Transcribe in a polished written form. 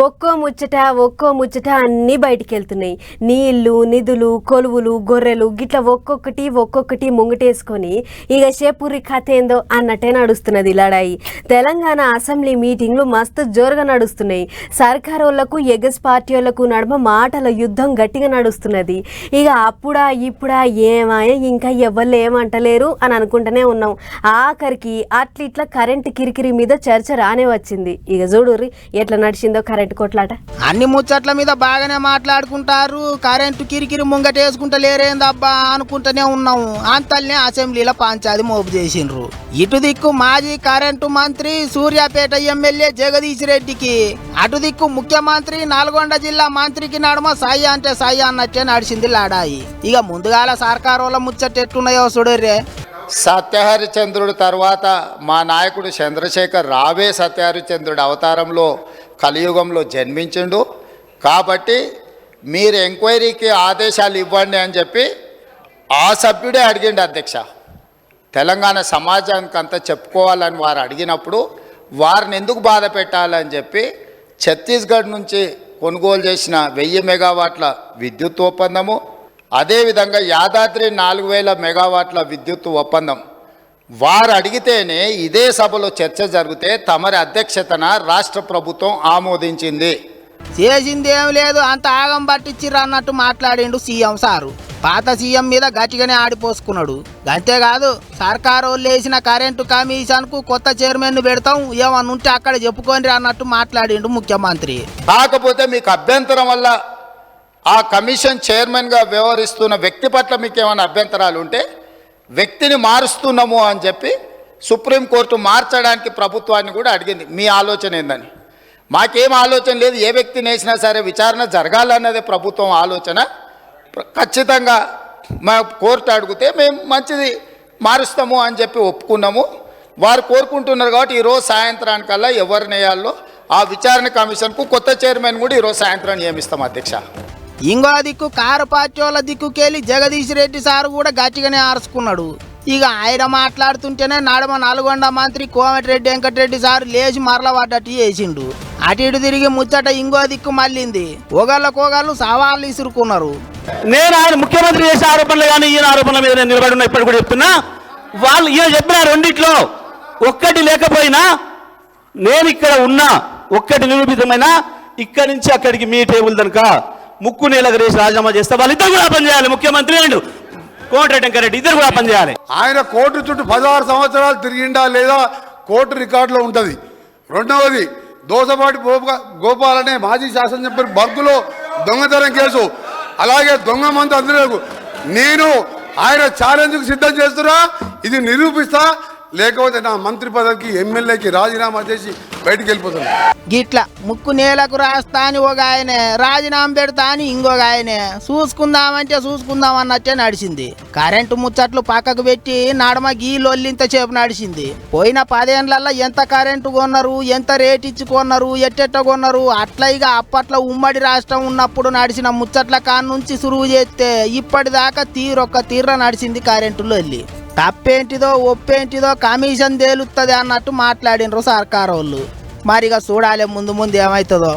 ఒక్కో ముచ్చట అన్నీ బయటికి వెళ్తున్నాయి. నీళ్లు, నిధులు, కొలువులు, గొర్రెలు గిట్లా ఒక్కొక్కటి ముంగటేసుకొని ఇక షేపూరి కథ ఏందో అన్నట్టే నడుస్తున్నది లడాయి. తెలంగాణ అసెంబ్లీ మీటింగ్లు మస్తు జోరుగా నడుస్తున్నాయి. సర్కార్ వాళ్ళకు ఎగస్ పార్టీ వాళ్ళకు నడుమ మాటల యుద్ధం గట్టిగా నడుస్తున్నది. ఇక అప్పుడా ఇప్పుడా ఏమాయ ఇంకా ఎవరు ఏమంటలేరు అని అనుకుంటూనే ఉన్నాం. ఆఖరికి అట్లిట్లా కరెంటు కిరికిరి మీద చర్చ రానే వచ్చింది. ఇక చూడుర్రి ఎట్లా నడిచిందో కరెంటు కొట్లాట. అన్ని ముచ్చట్ల మీద బాగానే మాట్లాడుకుంటారు, కరెంటు కిరికిరి ముంగటేసుకుంటలేరేందబ్బా అనుకుంటూనే ఉన్నాము. అంతల్నే అసెంబ్లీలో పంచాది మోపు చేసిండ్రు. ఇటు దిక్కు మాజీ కరెంటు మంత్రి సూర్యాపేట ఎమ్మెల్యే జగదీష్ రెడ్డికి, అటు దిక్కు ముఖ్యమంత్రి నల్గొండ జిల్లా మంత్రికి నడుమ సాయి అంటే సాయి అన్నట్టే నడిచింది లాడాయి. ఇక ముందుగాల సర్కారోళ్ళ ముచ్చట ఎట్టున్నాయో చూడర్రే. సత్యహరిచంద్రుడు తర్వాత మా నాయకుడు చంద్రశేఖర్ రావే సత్యహరిచంద్రుడు అవతారంలో కలియుగంలో జన్మించిండు. కాబట్టి మీరు ఎంక్వైరీకి ఆదేశాలు ఇవ్వండి అని చెప్పి ఆ సభ్యుడే అడిగిండు అధ్యక్ష. తెలంగాణ సమాజానికి అంతా చెప్పుకోవాలని వారు అడిగినప్పుడు వారిని ఎందుకు బాధ పెట్టాలని చెప్పి ఛత్తీస్గఢ్ నుంచి కొనుగోలు చేసిన 1000 మెగావాట్ల విద్యుత్ ఒప్పందము, అదేవిధంగా యాదాద్రి 4000 మెగావాట్ల విద్యుత్ ఒప్పందం వారు అడిగితేనే ఇదే సభలో చర్చ జరిగితే తమరి అధ్యక్షతన రాష్ట్ర ప్రభుత్వం ఆమోదించింది. చేసిందేం లేదు, అంత ఆగం పట్టించిర్రు అన్నట్టు మాట్లాడిండు సీఎం సారు. పాత సీఎం మీద గట్టిగానే ఆడిపోసుకున్నాడు. అంతేకాదు సర్కారు వాళ్ళు వేసిన కరెంటు కమిషన్కు కొత్త చైర్మన్ పెడతాం, ఏమన్నా ఉంటే అక్కడ చెప్పుకోండి అన్నట్టు మాట్లాడిండు ముఖ్యమంత్రి. కాకపోతే మీకు అభ్యంతరం వల్ల ఆ కమిషన్ చైర్మన్గా వ్యవహరిస్తున్న వ్యక్తి పట్ల మీకు ఏమైనా అభ్యంతరాలు ఉంటే వ్యక్తిని మారుస్తున్నాము అని చెప్పి సుప్రీంకోర్టు మార్చడానికి ప్రభుత్వాన్ని కూడా అడిగింది. మీ ఆలోచన ఏందని? మాకేం ఆలోచన లేదు, ఏ వ్యక్తిని వేసినా సరే విచారణ జరగాలన్నదే ప్రభుత్వం ఆలోచన. ఖచ్చితంగా మా కోర్టు అడిగితే మేము మంచిది మారుస్తాము అని చెప్పి ఒప్పుకున్నాము. వారు కోరుకుంటున్నారు కాబట్టి ఈరోజు సాయంత్రానికల్లా ఎవరిని వేయాలో ఆ విచారణ కమిషన్కు కొత్త చైర్మన్ కూడా ఈరోజు సాయంత్రం నియమిస్తాం అధ్యక్ష. ఇంకో దిక్కు కారు పార్టీ వాళ్ళ దిక్కుకెళ్ళి జగదీష్ రెడ్డి సారు కూడా గట్టిగానే ఆరుచుకున్నాడు. ఇక ఆయన మాట్లాడుతుంటేనే నడమ నల్గొండ మంత్రి కోమటిరెడ్డి వెంకటరెడ్డి సారు లేచి మరల పడ్డట్టు చేసిండు. అటు ఇటు తిరిగి ముచ్చట ఇంకో దిక్కు మళ్ళింది. ఒకళ్ళకోగళ్ళు సవాళ్ళు ఇసురుకున్నారు. నేను ఆయన ముఖ్యమంత్రి చేసే ఆరోపణలు కానీ ఈయన ఆరోపణల మీద నేను నిలబడి ఉన్నా. ఇప్పటి కూడా చెప్తున్నా, వాళ్ళు ఈయన చెప్పిన రెండిట్లో ఒక్కటి లేకపోయినా నేను ఇక్కడ ఉన్నా, ఒక్కటి నిరూపితమైనా ఇక్కడి నుంచి అక్కడికి మీ టేబుల్ కనుక ముక్కు నేలకు రేసి రాజీనామా చేస్తే వాళ్ళిద్దరు కూడా పనిచేయాలి. ముఖ్యమంత్రి అండ్ కోమటిరెడ్డి వెంకటరెడ్డి ఇద్దరు కూడా పనిచేయాలి. ఆయన కోర్టు చుట్టూ 16 సంవత్సరాలు తిరిగిండా లేదా కోర్టు రికార్డులో ఉంటుంది. రెండవది దోసపాటి గోపాల్ అనే మాజీ శాసనసభ్యుడు బంకులో దొంగతనం కేసు, అలాగే దొంగ మంది అందరూ నేను ఆయన ఛాలెంజ్కు సిద్ధం చేస్తున్నా. ఇది నిరూపిస్తా, లేకపోతే నా మంత్రి పదవికి ఎమ్మెల్యేకి రాజీనామా చేసి బయటికి వెళ్ళిపోతాను. గిట్లా ముక్కు నేలకు రాస్తా అని ఒక ఆయనే, రాజీనామా పెడతా అని ఇంకొక ఆయనే, చూసుకుందామంటే చూసుకుందాం అన్నట్టే నడిచింది. కరెంటు ముచ్చట్లు పక్కకు పెట్టి నడమ గీ లొల్లింత సేపు నడిచింది. పోయిన 10 ఏళ్లలో ఎంత కరెంటు కొన్నారు, ఎంత రేట్ ఇచ్చి కొన్నారు, ఎట్టెట్ట కొన్నారు, అట్లా ఇక అప్పట్లో ఉమ్మడి రాష్ట్రం ఉన్నప్పుడు నడిచిన ముచ్చట్ల కాడ నుంచి సురువు చేస్తే ఇప్పటిదాకా తీరొక్క తీర్ర నడిచింది కరెంటు లొల్లి. తప్పేంటిదో ఒప్పేంటిదో కమిషన్ తేలుతుంది అన్నట్టు మాట్లాడినరు సర్కారు వాళ్ళు. మరిగా చూడాలి ముందు ఏమవుతుందో.